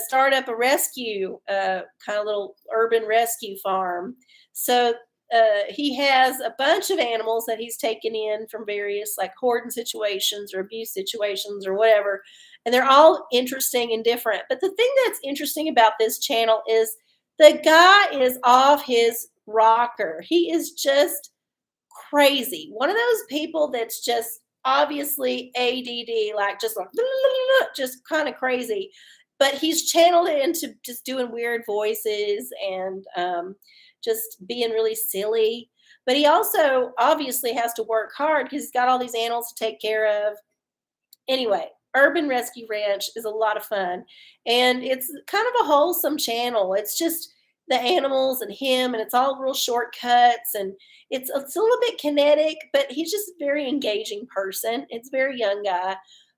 start up a rescue, kind of little urban rescue farm. So he has a bunch of animals that he's taken in from various like hoarding situations or abuse situations or whatever. And they're all interesting and different. But the thing that's interesting about this channel is the guy is off his rocker. He is just crazy. One of those people that's just obviously ADD, like just like just kind of crazy. But he's channeled it into just doing weird voices and just being really silly. But he also obviously has to work hard because he's got all these animals to take care of. Anyway, Urban Rescue Ranch is a lot of fun. And it's kind of a wholesome channel. It's just the animals and him, and it's all real shortcuts. And it's a little bit kinetic, but he's just a very engaging person. It's a very young guy.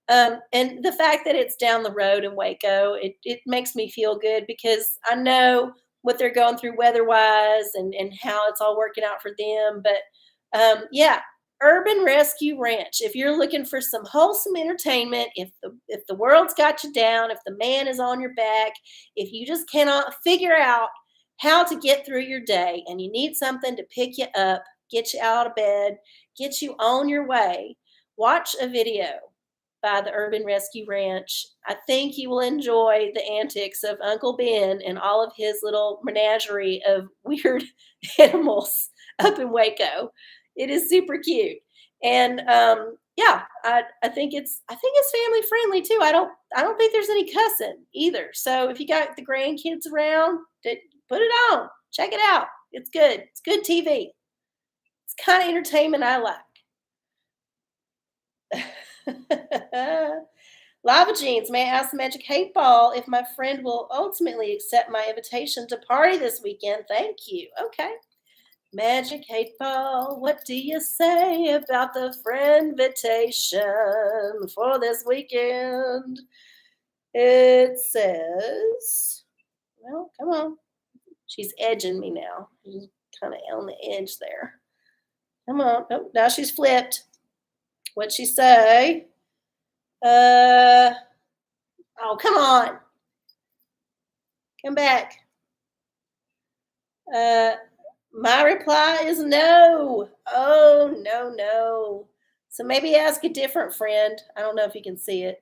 And the fact that it's down the road in Waco, it makes me feel good because I know what they're going through weather-wise and how it's all working out for them. But yeah, Urban Rescue Ranch. If you're looking for some wholesome entertainment, if the world's got you down, if the man is on your back, if you just cannot figure out how to get through your day and you need something to pick you up, get you out of bed, get you on your way, watch a video by the Urban Rescue Ranch. I think you will enjoy the antics of Uncle Ben and all of his little menagerie of weird animals up in Waco. It is super cute. And yeah, I think it's family friendly too. I don't think there's any cussing either. So if you got the grandkids around, put it on. Check it out. It's good. It's good TV. It's kind of entertainment I like. Lava Jeans, may I ask the Magic 8 Ball if my friend will ultimately accept my invitation to party this weekend? Thank you. Okay. Magic 8 Ball, what do you say about the friend invitation for this weekend? It says, well, come on. She's edging me now. She's kind of on the edge there. Come on. Oh, now she's flipped. What'd she say? Oh, come on. Come back. My reply is no. Oh, no, no. So maybe ask a different friend. I don't know if you can see it.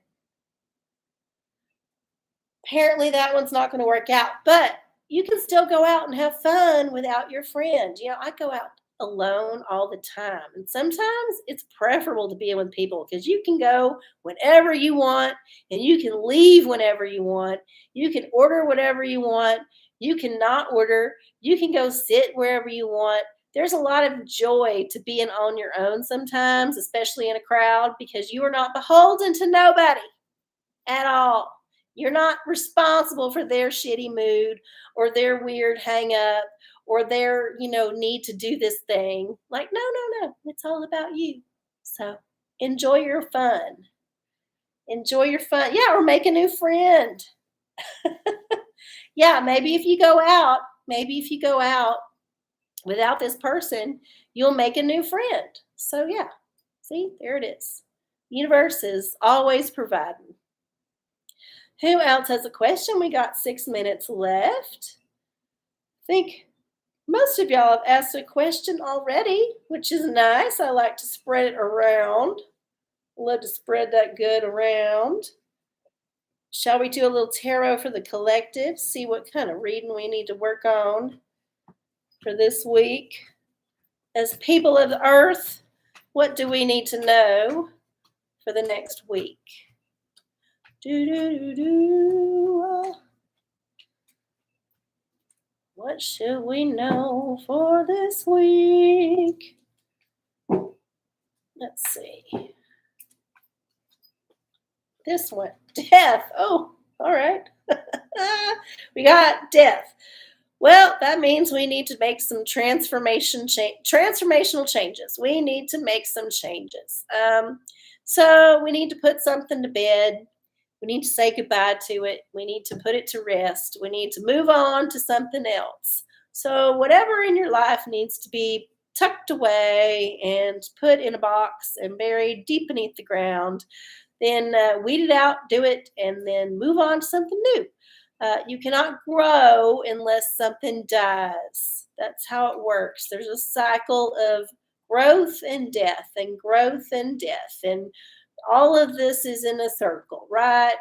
Apparently that one's not going to work out, but you can still go out and have fun without your friend. You know, I go out alone all the time. And sometimes it's preferable to be with people because you can go whenever you want and you can leave whenever you want. You can order whatever you want. You can not order. You can go sit wherever you want. There's a lot of joy to being on your own sometimes, especially in a crowd, because you are not beholden to nobody at all. You're not responsible for their shitty mood or their weird hang up or their, need to do this thing. Like, no, no, no. It's all about you. So enjoy your fun. Enjoy your fun. Yeah, or make a new friend. Yeah, maybe if you go out without this person, you'll make a new friend. So yeah, see, there it is. Universe is always providing. Who else has a question? We got 6 minutes left. I think Most of y'all have asked a question already, which is nice. I like to spread it around. Love to spread that good around. Shall we do a little tarot for the collective? See what kind of reading we need to work on for this week. As people of the earth, what do we need to know for the next week? What should we know for this week? Let's see. This one, death. Oh, all right. We got death. Well, that means we need to make some transformational changes. We need to make some changes. So we need to put something to bed. We need to say goodbye to it. We need to put it to rest. We need to move on to something else. So whatever in your life needs to be tucked away and put in a box and buried deep beneath the ground, then weed it out, do it, and then move on to something new. You cannot grow unless something dies. That's how it works. There's a cycle of growth and death, and growth and death, and all of this is in a circle, right?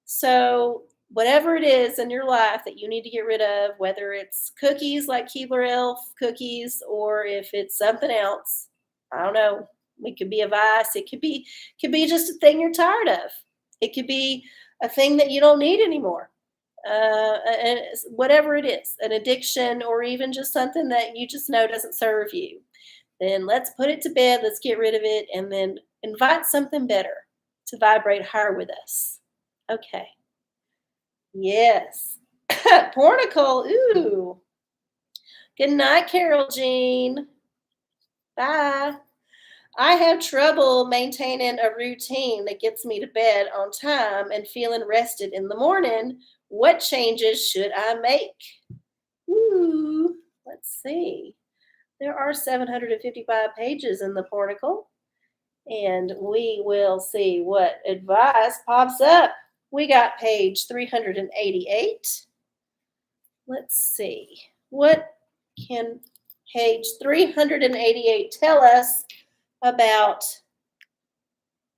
So, whatever it is in your life that you need to get rid of, whether it's cookies like Keebler Elf cookies, or if it's something else, I don't know. It could be a vice. It could be just a thing you're tired of. It could be a thing that you don't need anymore. And whatever it is, an addiction, or even just something that you just know doesn't serve you, then let's put it to bed. Let's get rid of it, and then invite something better to vibrate higher with us. Okay. Yes. Pornicle. Ooh. Good night, Carol Jean. Bye. I have trouble maintaining a routine that gets me to bed on time and feeling rested in the morning. What changes should I make? Ooh, let's see. There are 755 pages in the Pornicle, and we will see what advice pops up. We got page 388. Let's see. What can page 388 tell us about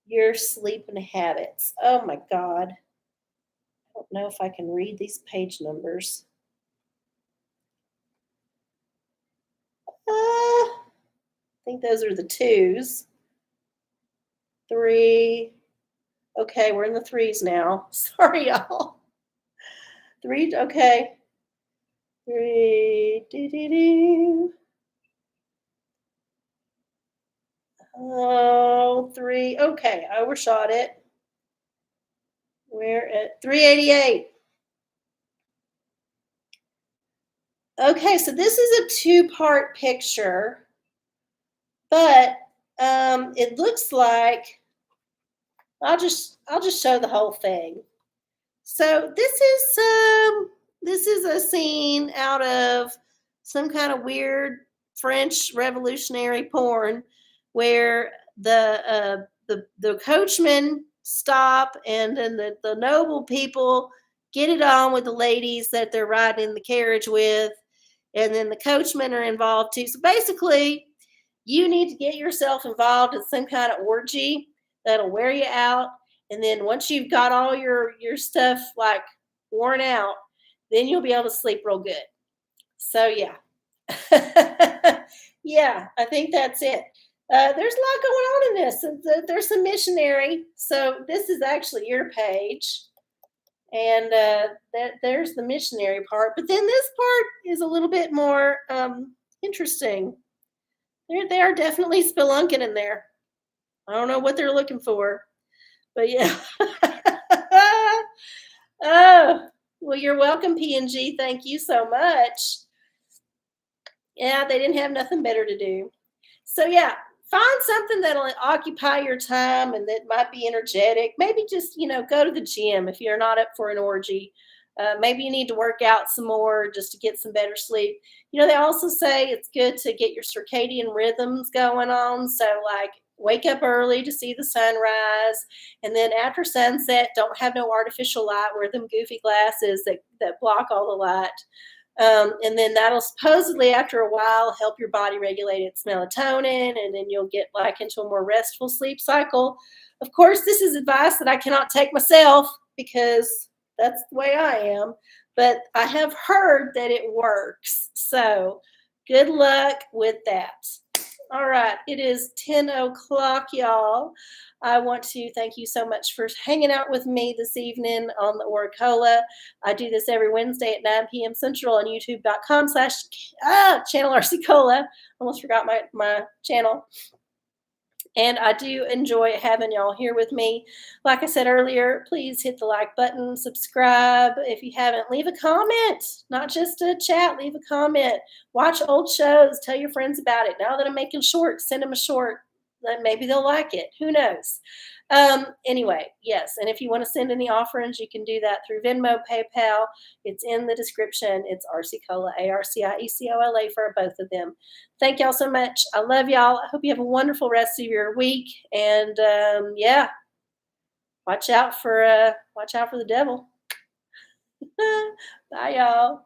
your sleeping habits? Oh my God. I don't know if I can read these page numbers. I think those are the twos. 3. Okay, we're in the threes now. Sorry, y'all. 3, okay. 3. Oh, 3. Okay, I overshot it. We're at 388. Okay, so this is a two-part picture, but it looks like I'll just show the whole thing. So this is a scene out of some kind of weird French revolutionary porn where the coachmen stop, and then the noble people get it on with the ladies that they're riding in the carriage with, and then the coachmen are involved too. So basically, you need to get yourself involved in some kind of orgy that'll wear you out. And then once you've got all your stuff like worn out, then you'll be able to sleep real good. So yeah. Yeah, I think that's it. There's a lot going on in this. There's some missionary. So this is actually your page. And there's the missionary part. But then this part is a little bit more interesting. They are definitely spelunking in there. I don't know what they're looking for. But yeah. Oh, well, you're welcome, P&G. Thank you so much. Yeah, they didn't have nothing better to do. So yeah, find something that'll occupy your time and that might be energetic. Maybe just, go to the gym if you're not up for an orgy. Maybe you need to work out some more just to get some better sleep. They also say it's good to get your circadian rhythms going on. So like wake up early to see the sunrise. And then after sunset, don't have no artificial light. Wear them goofy glasses that block all the light. And then that'll supposedly, after a while, help your body regulate its melatonin, and then you'll get like into a more restful sleep cycle. Of course, this is advice that I cannot take myself because that's the way I am, but I have heard that it works. So good luck with that. All right, it is 10 o'clock, y'all. I want to thank you so much for hanging out with me this evening on the OraCola. I do this every Wednesday at 9 p.m. Central on youtube.com/, channel arcieoracola. Almost forgot my channel. And I do enjoy having y'all here with me. Like I said earlier, please hit the like button, subscribe. If you haven't, leave a comment, not just a chat, leave a comment. Watch old shows, tell your friends about it. Now that I'm making shorts, send them a short. Maybe they'll like it. Who knows? Anyway, yes. And if you want to send any offerings, you can do that through Venmo, PayPal. It's in the description. It's arcieocola, arciecola for both of them. Thank y'all so much. I love y'all. I hope you have a wonderful rest of your week. And yeah, watch out for the devil. Bye, y'all.